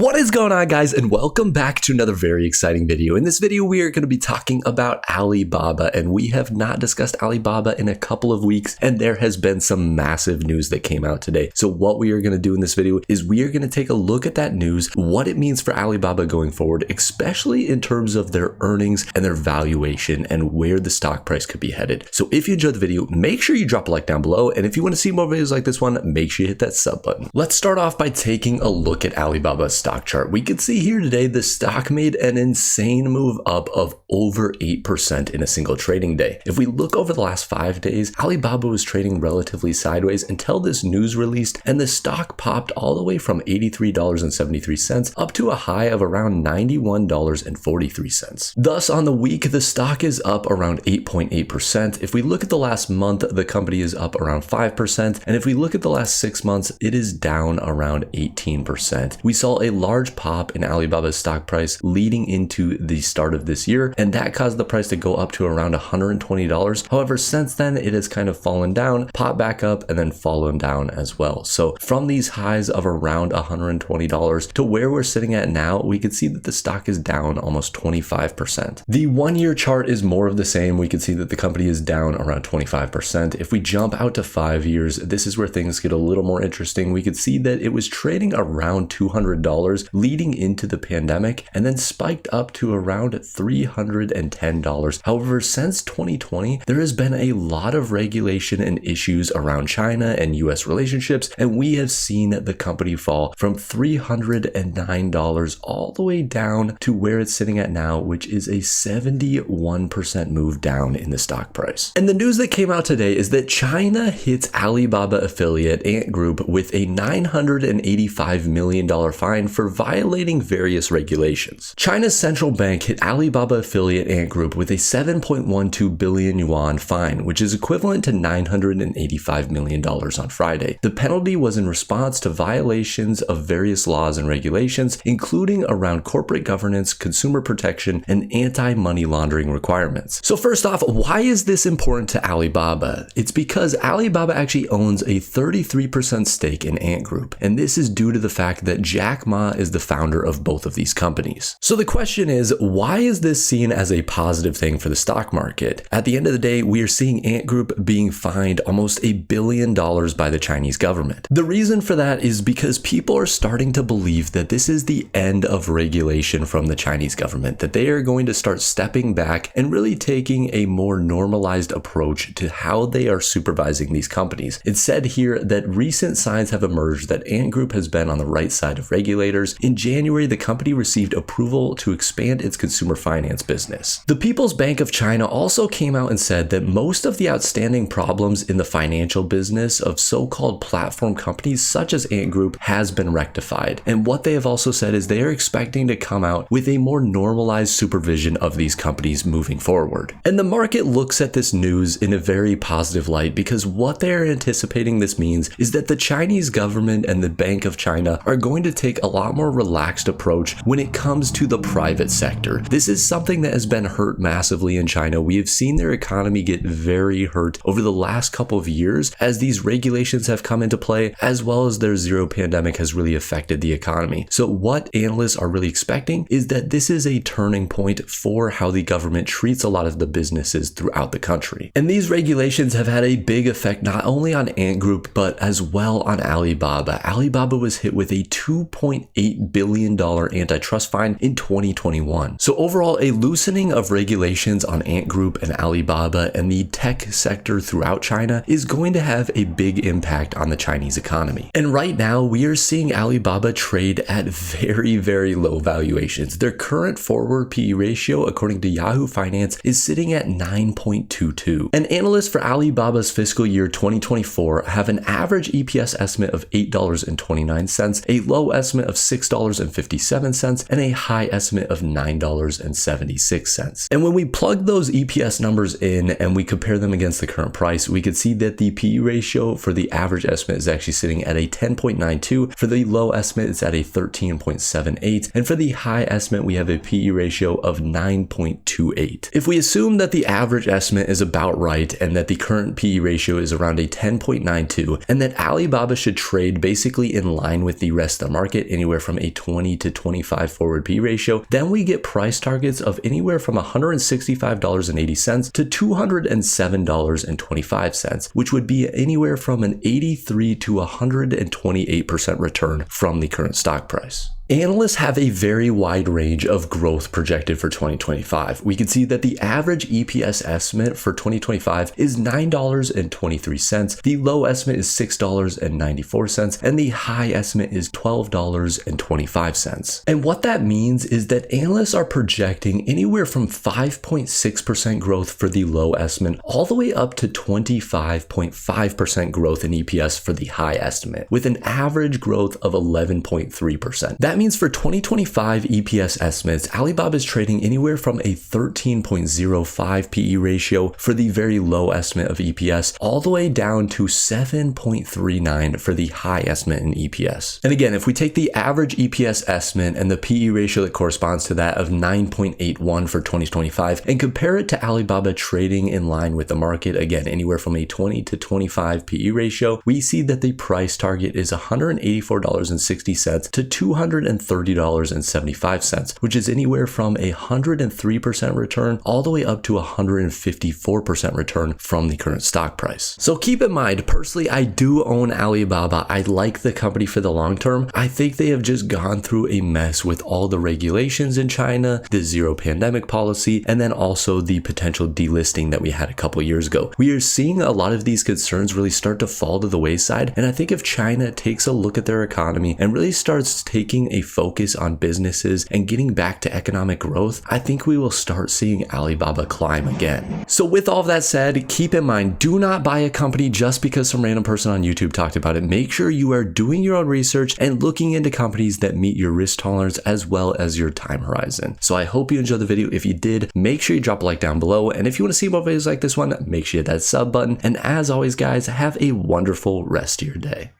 What is going on, guys, and welcome back to another very exciting video. In this video, we are going to be talking about Alibaba, and we have not discussed Alibaba in a couple of weeks, and there has been some massive news that came out today. So what we are going to do in this video is we are going to take a look at that news, what it means for Alibaba going forward, especially in terms of their earnings and their valuation and where the stock price could be headed. So if you enjoyed the video, make sure you drop a like down below, and if you want to see more videos like this one, make sure you hit that sub button. Let's start off by taking a look at Alibaba's stock chart. We can see here today the stock made an insane move up of over 8% in a single trading day. If we look over the last 5 days, Alibaba was trading relatively sideways until this news released, and the stock popped all the way from $83.73 up to a high of around $91.43. Thus, on the week, the stock is up around 8.8%. If we look at the last month, the company is up around 5%, and if we look at the last 6 months, it is down around 18%. We saw a large pop in Alibaba's stock price leading into the start of this year, and that caused the price to go up to around $120. However, since then it has kind of fallen down, popped back up, and then fallen down as well. So from these highs of around $120 to where we're sitting at now, we can see that the stock is down almost 25%. The 1-year chart is more of the same. We can see that the company is down around 25%. If we jump out to 5 years, this is where things get a little more interesting. We could see that it was trading around $200 leading into the pandemic, and then spiked up to around $310. However, since 2020, there has been a lot of regulation and issues around China and US relationships, and we have seen the company fall from $309 all the way down to where it's sitting at now, which is a 71% move down in the stock price. And the news that came out today is that China hits Alibaba affiliate Ant Group with a $985 million fine for violating various regulations. China's central bank hit Alibaba affiliate Ant Group with a 7.12 billion yuan fine, which is equivalent to $985 million on Friday. The penalty was in response to violations of various laws and regulations, including around corporate governance, consumer protection, and anti-money laundering requirements. So first off, why is this important to Alibaba? It's because Alibaba actually owns a 33% stake in Ant Group, and this is due to the fact that Jack Ma is the founder of both of these companies. So the question is, why is this seen as a positive thing for the stock market? At the end of the day, we are seeing Ant Group being fined almost $1 billion by the Chinese government. The reason for that is because people are starting to believe that this is the end of regulation from the Chinese government, that they are going to start stepping back and really taking a more normalized approach to how they are supervising these companies. It's said here that recent signs have emerged that Ant Group has been on the right side of regulators. In January, the company received approval to expand its consumer finance business. The People's Bank of China also came out and said that most of the outstanding problems in the financial business of so-called platform companies such as Ant Group has been rectified. And what they have also said is they are expecting to come out with a more normalized supervision of these companies moving forward. And the market looks at this news in a very positive light, because what they are anticipating this means is that the Chinese government and the Bank of China are going to take a lot more relaxed approach when it comes to the private sector. This is something that has been hurt massively in China. We have seen their economy get very hurt over the last couple of years as these regulations have come into play, as well as their zero pandemic has really affected the economy. So what analysts are really expecting is that this is a turning point for how the government treats a lot of the businesses throughout the country. And these regulations have had a big effect not only on Ant Group, but as well on Alibaba. Alibaba was hit with a $2.8 billion antitrust fine in 2021. So overall, a loosening of regulations on Ant Group and Alibaba and the tech sector throughout China is going to have a big impact on the Chinese economy. And right now, we are seeing Alibaba trade at very, very low valuations. Their current forward PE ratio, according to Yahoo Finance, is sitting at 9.22. And analysts for Alibaba's fiscal year 2024 have an average EPS estimate of $8.29, a low estimate of $6.57, and a high estimate of $9.76. And when we plug those EPS numbers in and we compare them against the current price, we could see that the PE ratio for the average estimate is actually sitting at a 10.92. For the low estimate, it's at a 13.78. And for the high estimate, we have a PE ratio of 9.28. If we assume that the average estimate is about right and that the current PE ratio is around a 10.92, and that Alibaba should trade basically in line with the rest of the market, anywhere anywhere from a 20 to 25 forward P ratio, then we get price targets of anywhere from $165.80 to $207.25, which would be anywhere from an 83 to 128% return from the current stock price. Analysts have a very wide range of growth projected for 2025. We can see that the average EPS estimate for 2025 is $9.23, the low estimate is $6.94, and the high estimate is $12.25. And what that means is that analysts are projecting anywhere from 5.6% growth for the low estimate all the way up to 25.5% growth in EPS for the high estimate, with an average growth of 11.3%. That means for 2025 EPS estimates, Alibaba is trading anywhere from a 13.05 PE ratio for the very low estimate of EPS, all the way down to 7.39 for the high estimate in EPS. And again, if we take the average EPS estimate and the PE ratio that corresponds to that of 9.81 for 2025 and compare it to Alibaba trading in line with the market, again, anywhere from a 20 to 25 PE ratio, we see that the price target is $184.60 to $230.75, which is anywhere from a 103% return all the way up to 154% return from the current stock price. So keep in mind, personally, I do own Alibaba. I like the company for the long term. I think they have just gone through a mess with all the regulations in China, the zero pandemic policy, and then also the potential delisting that we had a couple years ago. We are seeing a lot of these concerns really start to fall to the wayside. And I think if China takes a look at their economy and really starts taking a focus on businesses and getting back to economic growth, I think we will start seeing Alibaba climb again. So with all of that said, keep in mind, do not buy a company just because some random person on YouTube talked about it. Make sure you are doing your own research and looking into companies that meet your risk tolerance as well as your time horizon. So I hope you enjoyed the video. If you did, make sure you drop a like down below. And if you want to see more videos like this one, make sure you hit that sub button. And as always, guys, have a wonderful rest of your day.